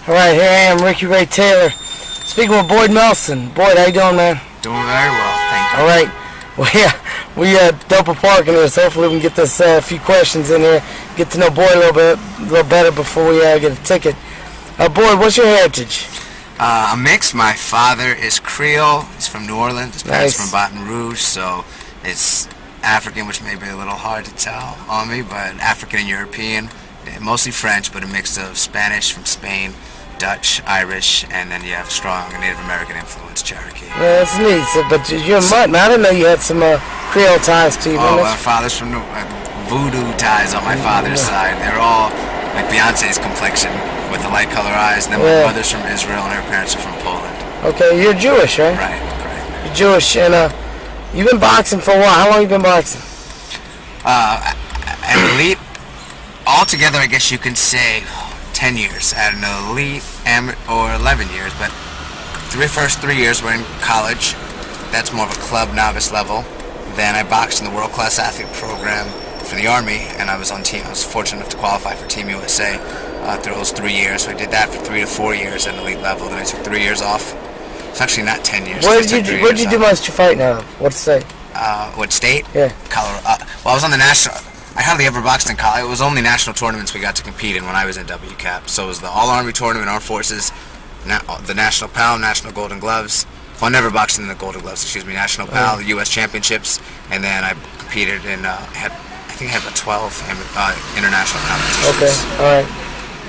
Alright, here I am, Ricky Ray Taylor, speaking with Boyd Melson. Boyd, how you doing, man? Doing very well, thank you. Alright, we dope a park in here, so hopefully we can get this few questions in here, get to know Boyd a little better before we get a ticket. Boyd, what's your heritage? A mix. My father is Creole. He's from New Orleans. His parents Nice. from Baton Rouge, so it's African, which may be a little hard to tell on me, but African and European, mostly French, but a mix of Spanish from Spain, Dutch, Irish, and then you have strong Native American influence, Cherokee. Yeah, that's neat. So, but you're a mutt, man. I didn't know you had some Creole ties to you. Oh, Man. my father's from voodoo ties on my father's side. They're all like Beyonce's complexion with the light color eyes. And then my mother's from Israel and her parents are from Poland. Okay, you're Jewish, right? Right, correct. You're Jewish, and you've been boxing for a while. How long you been boxing? An elite, altogether, I guess you can say 10 years. At an elite, or 11 years, but first 3 years were in college. That's more of a club novice level. Then I boxed in the World Class Athlete Program for the Army, and I was on team. I was fortunate enough to qualify for Team USA through those 3 years. So I did that for 3 to 4 years at an elite level. Then I took 3 years off. It's actually not 10 years. Where did you do most of your fight now? What state? What state? Yeah. Colorado. Well, I was on the national. I hardly ever boxed in college. It was only national tournaments we got to compete in when I was in WCAP. So it was the All-Army Tournament, Armed Forces, the National PAL, National Golden Gloves. Well, I never boxed in the Golden Gloves, National PAL, the U.S. Championships, and then I competed in, I think I had about 12 international competitions. Okay, all right.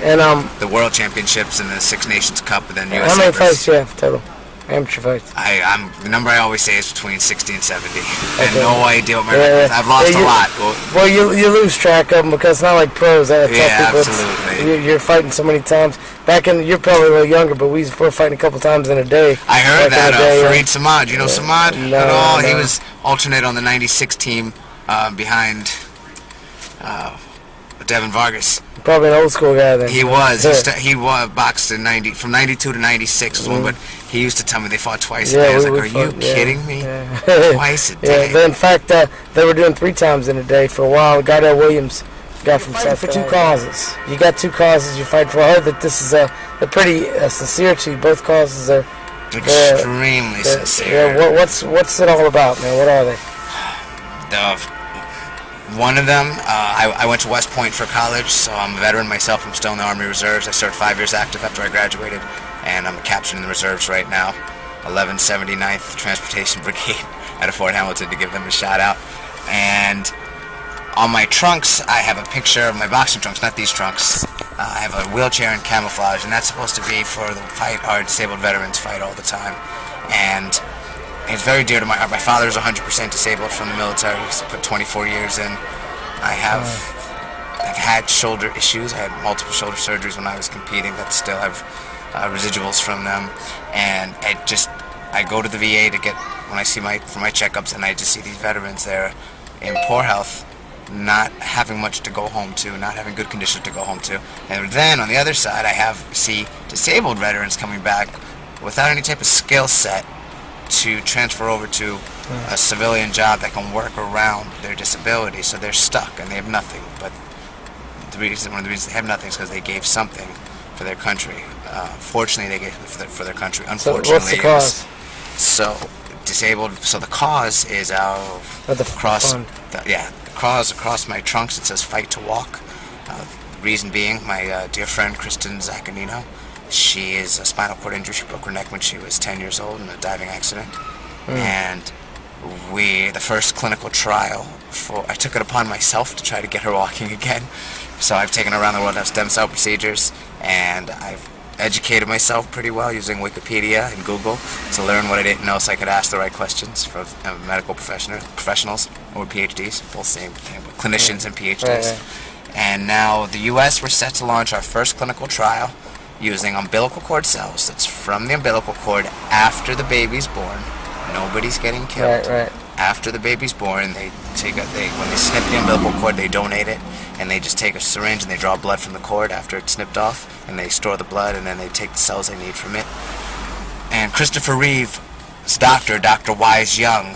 And the World Championships and the Six Nations Cup, and then U.S. How many fights do you have total? Amateur fights. The number I always say is between 60 and 70. I have Okay. no idea what my record is. I've lost a lot. Well, you lose track of them because it's not like pros. Absolutely. You're fighting so many times. You're probably a little younger, but we're fighting a couple times in a day. I heard that. Fareed Samad. You know Samad at all? No. He was alternate on the 96 team behind Devin Vargas. Probably an old school guy then. He was. He boxed in from 92 to 96 was one, but he used to tell me they fought twice a day. I was like, are you kidding me? Twice a day. Yeah, in fact, they were doing 3 times in a day for a while. Gardell Williams, guy from South for 2 causes. You got 2 causes you fight for. I heard that this is they're pretty sincere to you. Both causes are extremely sincere. Yeah, what's it all about, man? What are they? One of them, I went to West Point for college, so I'm a veteran myself. I'm still in the Army Reserves. I served 5 years active after I graduated, and I'm a captain in the reserves right now. 1179th Transportation Brigade out of Fort Hamilton, to give them a shout out. And on my trunks, I have a picture of my boxing trunks, not these trunks. I have a wheelchair and camouflage, and that's supposed to be for the fight our disabled veterans fight all the time. And it's very dear to my heart. My father is 100% disabled from the military. He's put 24 years in. I've had shoulder issues. I had multiple shoulder surgeries when I was competing that still have residuals from them. And I go to the VA to when I see for my checkups, and I just see these veterans there in poor health, not having much to go home to, not having good conditions to go home to. And then on the other side, I see disabled veterans coming back without any type of skill set to transfer over to a civilian job that can work around their disability, so they're stuck and they have nothing. But one of the reasons they have nothing is because they gave something for their country. Fortunately, they gave for their country. Unfortunately, so what's the cause? Disabled. So the cause is the cause across my trunks. It says "Fight to Walk." Reason being, my dear friend Kristen Zaccanino. She is a spinal cord injury. She broke her neck when she was 10 years old in a diving accident. And the first clinical trial, I took it upon myself to try to get her walking again. So I've taken her around the world to have stem cell procedures, and I've educated myself pretty well using Wikipedia and Google to learn what I didn't know so I could ask the right questions for medical professionals or PhDs, both same thing, but clinicians and PhDs. Right. And now the U.S., we're set to launch our first clinical trial using umbilical cord cells. That's from the umbilical cord after the baby's born. Nobody's getting killed. Right. After the baby's born, when they snip the umbilical cord, they donate it, and they just take a syringe and they draw blood from the cord after it's snipped off, and they store the blood, and then they take the cells they need from it. And Christopher Reeve's doctor, Dr. Wise Young,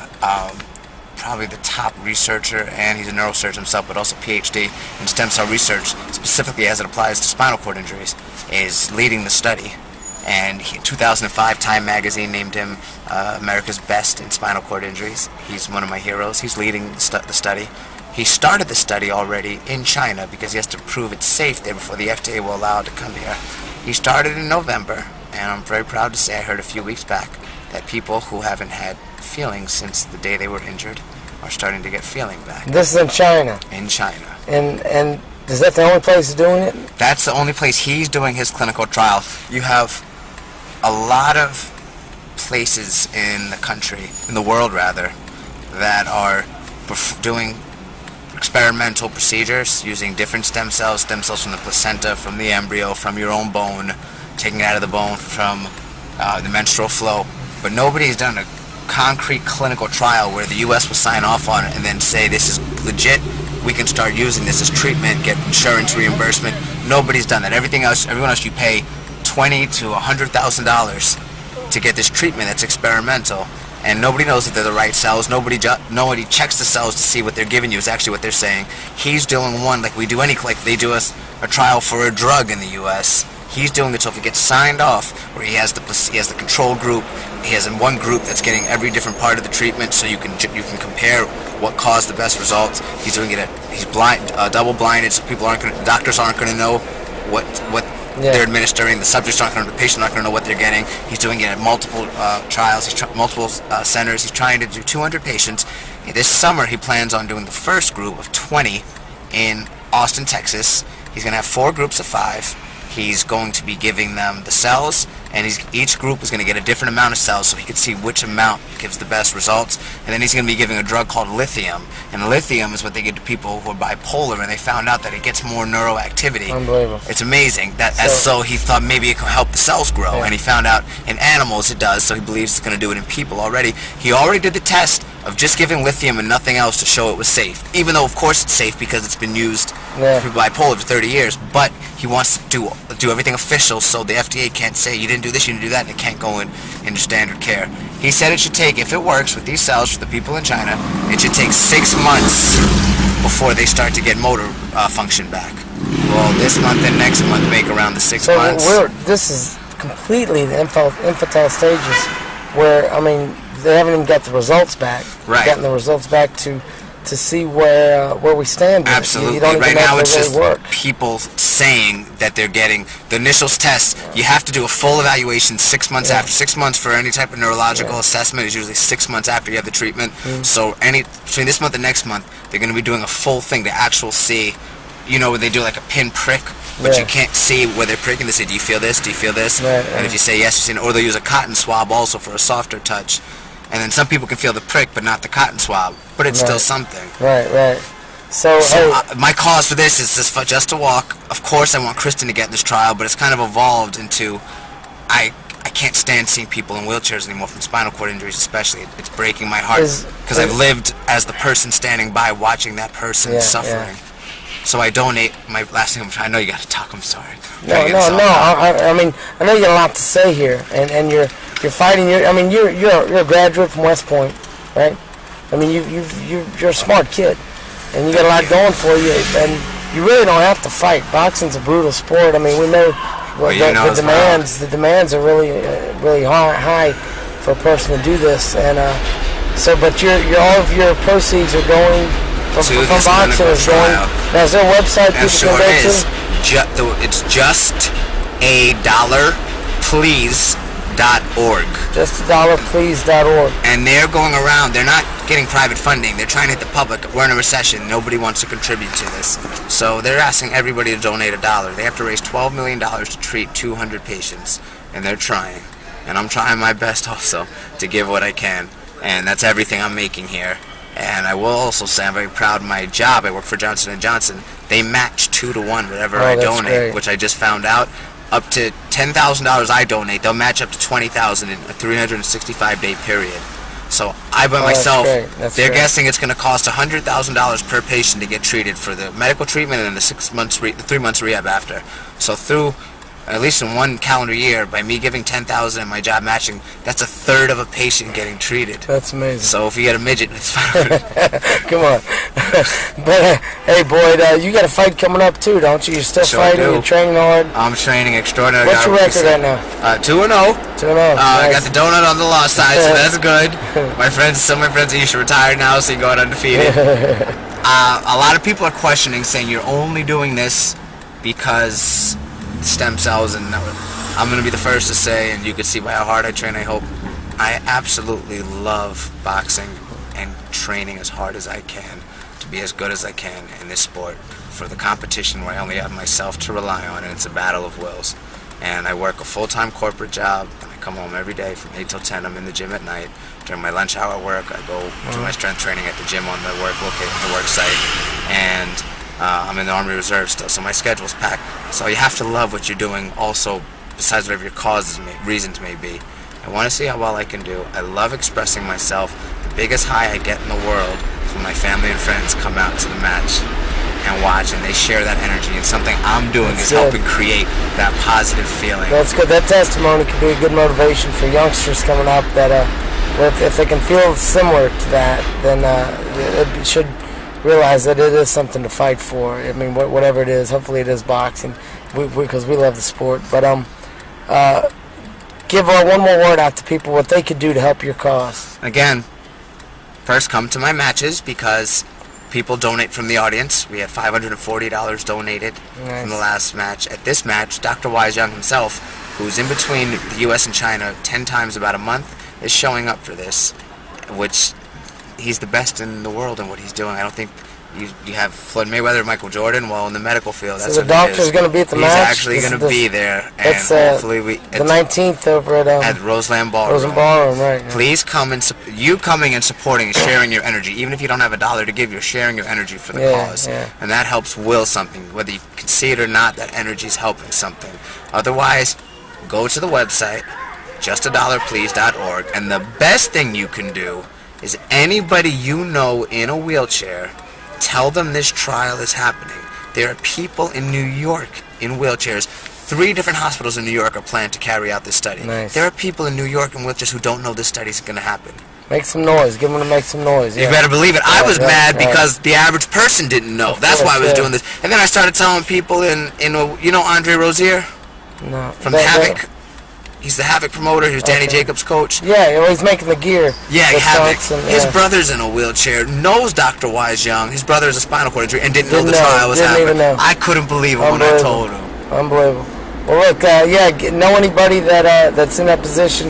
probably the top researcher, and he's a neurosurgeon himself, but also PhD in stem cell research, specifically as it applies to spinal cord injuries, is leading the study. And in 2005, Time magazine named him America's best in spinal cord injuries. He's one of my heroes. He's leading the study. He started the study already in China because he has to prove it's safe there before the FDA will allow it to come here. He started in November, and I'm very proud to say I heard a few weeks back that people who haven't had feelings since the day they were injured are starting to get feeling back. This is in China? In China. And is that the only place doing it? That's the only place he's doing his clinical trial. You have a lot of places in the country, in the world rather, that are doing experimental procedures using different stem cells from the placenta, from the embryo, from your own bone, taking it out of the bone, from the menstrual flow. But nobody's done a concrete clinical trial where the U.S. will sign off on it and then say this is legit, we can start using this as treatment, get insurance reimbursement. Nobody's done that. Everyone else you pay $20,000 to $100,000 to get this treatment that's experimental, and nobody knows if they're the right cells. Nobody checks the cells to see what they're giving you is actually what they're saying. He's doing one like we do like they do a trial for a drug in the U.S. He's doing it so if he gets signed off, where he has the control group, he has in one group that's getting every different part of the treatment, so you can compare what caused the best results. He's doing it he's blind, double blinded, so doctors aren't going to know what they're administering. The patients aren't going to know what they're getting. He's doing it at multiple trials. Multiple centers. He's trying to do 200 patients. This summer, he plans on doing the first group of 20 in Austin, Texas. He's going to have 4 groups of 5. He's going to be giving them the cells, and each group is going to get a different amount of cells so he can see which amount gives the best results. And then he's going to be giving a drug called lithium. And lithium is what they give to people who are bipolar, and they found out that it gets more neuroactivity. Unbelievable. It's amazing. So he thought maybe it could help the cells grow, and he found out in animals it does, so he believes it's going to do it in people already. He already did the test of just giving lithium and nothing else to show it was safe. Even though, of course, it's safe because it's been used for people bipolar for 30 years. But he wants to do everything official so the FDA can't say you didn't do this, you didn't do that, and it can't go into standard care. He said it should take, if it works with these cells for the people in China, it should take 6 months before they start to get motor function back. Well, this month and next month make around the 6 months. This is completely the infantile stages where, I mean, they haven't even got the results back. Right. Gotten the results back to see where we stand. Absolutely. You don't even right know now if it's they just really work. people saying that they're getting the initial tests. You have to do a full evaluation 6 months after. 6 months for any type of neurological assessment is usually 6 months after you have the treatment. So between this month and next month, they're going to be doing a full thing to actually see, where they do like a pin prick, but you can't see where they're pricking. They say, do you feel this? Do you feel this? And if you say yes, or they'll use a cotton swab also for a softer touch. And then some people can feel the prick, but not the cotton swab. But it's still something. Right. So my cause for this is just to walk. Of course, I want Kristen to get in this trial, but it's kind of evolved into I can't stand seeing people in wheelchairs anymore from spinal cord injuries, especially. It's breaking my heart because I've lived as the person standing by, watching that person suffering. So I donate my last thing. I know you got to talk. I'm sorry. No. I mean, I know you got a lot to say here, and you're fighting. You're a graduate from West Point, right? I mean, you're a smart kid, and you got a lot going for you, and you really don't have to fight. Boxing's a brutal sport. I mean, we know the demands are really high for a person to do this, and but all of your proceeds are going. From boxing is going. Now, is there a website people can go to? It's just a $please.org. Just $please.org. And they're going around. They're not getting private funding. They're trying to hit the public. We're in a recession. Nobody wants to contribute to this. So they're asking everybody to donate $1. They have to raise $12 million to treat 200 patients. And they're trying. And I'm trying my best also to give what I can. And that's everything I'm making here. And I will also say I'm very proud of my job. I work for Johnson & Johnson. They match 2 to 1 whatever I donate, great. Which I just found out. Up to $10,000 I donate, they'll match up to $20,000 in a 365-day period. So I by myself, they're guessing it's going to cost $100,000 per patient to get treated for the medical treatment and the 3 months rehab after. So through at least in one calendar year, by me giving 10,000 and my job matching, that's a third of a patient getting treated. That's amazing. So if you get a midget, it's fine. Come on. But hey, Boyd, you got a fight coming up too, don't you? You're still fighting. You're training hard. I'm training extraordinary. What's your record right now? 2-0. 2-0. Nice. I got the donut on the lost side, so that's good. Some of my friends you should retire now, so you go out undefeated. A lot of people are questioning, saying you're only doing this because stem cells, and I'm going to be the first to say, and you can see by how hard I train, I hope, I absolutely love boxing and training as hard as I can to be as good as I can in this sport for the competition where I only have myself to rely on, and it's a battle of wills. And I work a full-time corporate job, and I come home every day from 8 till 10. I'm in the gym at night. During my lunch hour work, I go do my strength training at the gym on the work site, and I'm in the Army Reserve still, so my schedule's packed. So you have to love what you're doing also, besides whatever your reasons may be. I want to see how well I can do. I love expressing myself. The biggest high I get in the world is when my family and friends come out to the match and watch, and they share that energy, and something I'm doing is helping create that positive feeling. That's good. That testimony could be a good motivation for youngsters coming up that if they can feel similar to that, then it should realize that it is something to fight for. I mean, whatever it is, hopefully it is boxing, because we love the sport. But give one more word out to people what they could do to help your cause. Again, first come to my matches, because people donate from the audience. We had $540 donated from the last match. At this match, Dr. Wise Young himself, who's in between the U.S. and China 10 times about a month, is showing up for this, which he's the best in the world in what he's doing. I don't think you have Floyd Mayweather and Michael Jordan. Well, in the medical field, that's so the doctor's going to be at the match? He's actually going to be there, and hopefully the 19th over at Roseland Ballroom. Roseland Ballroom, right. Please come and you coming and supporting and sharing your energy, even if you don't have $1 to give, you're sharing your energy for the cause, and that helps will something. Whether you can see it or not, that energy is helping something. Otherwise, go to the website, justadollarplease.org, and the best thing you can do is anybody you know in a wheelchair, tell them this trial is happening. There are people in New York in wheelchairs. 3 different hospitals in New York are planned to carry out this study. Nice. There are people in New York in wheelchairs who don't know this study is going to happen. Make some noise. Give them to make some noise. You better believe it. I was mad because the average person didn't know. That's why I was doing this. And then I started telling people you know Andre Rozier? No. From Havoc? He's the Havoc promoter. He was Danny Jacobs' coach. Yeah, he's making the gear. Yeah, Havoc. His brother's in a wheelchair, knows Dr. Wise Young. His brother has a spinal cord injury and didn't know the trial was happening. Even know. I couldn't believe it when I told him. Unbelievable. Well, look, know anybody that's in that position.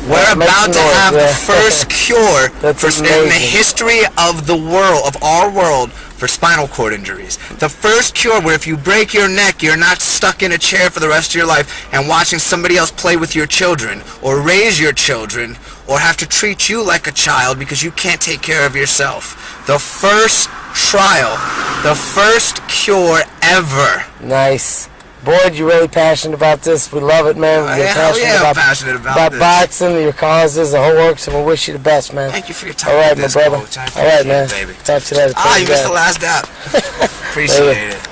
We're about to have the first cure in the history of the world, of our world, for spinal cord injuries. The first cure where if you break your neck, you're not stuck in a chair for the rest of your life and watching somebody else play with your children or raise your children or have to treat you like a child because you can't take care of yourself. The first trial, the first cure ever. Nice. Boyd, you're really passionate about this. We love it, man. I'm passionate about this. Boxing, your causes, the whole works, and we wish you the best, man. Thank you for your time. All right, my brother. All right, man. Baby. Talk to you later. You missed the last dap. Appreciate it.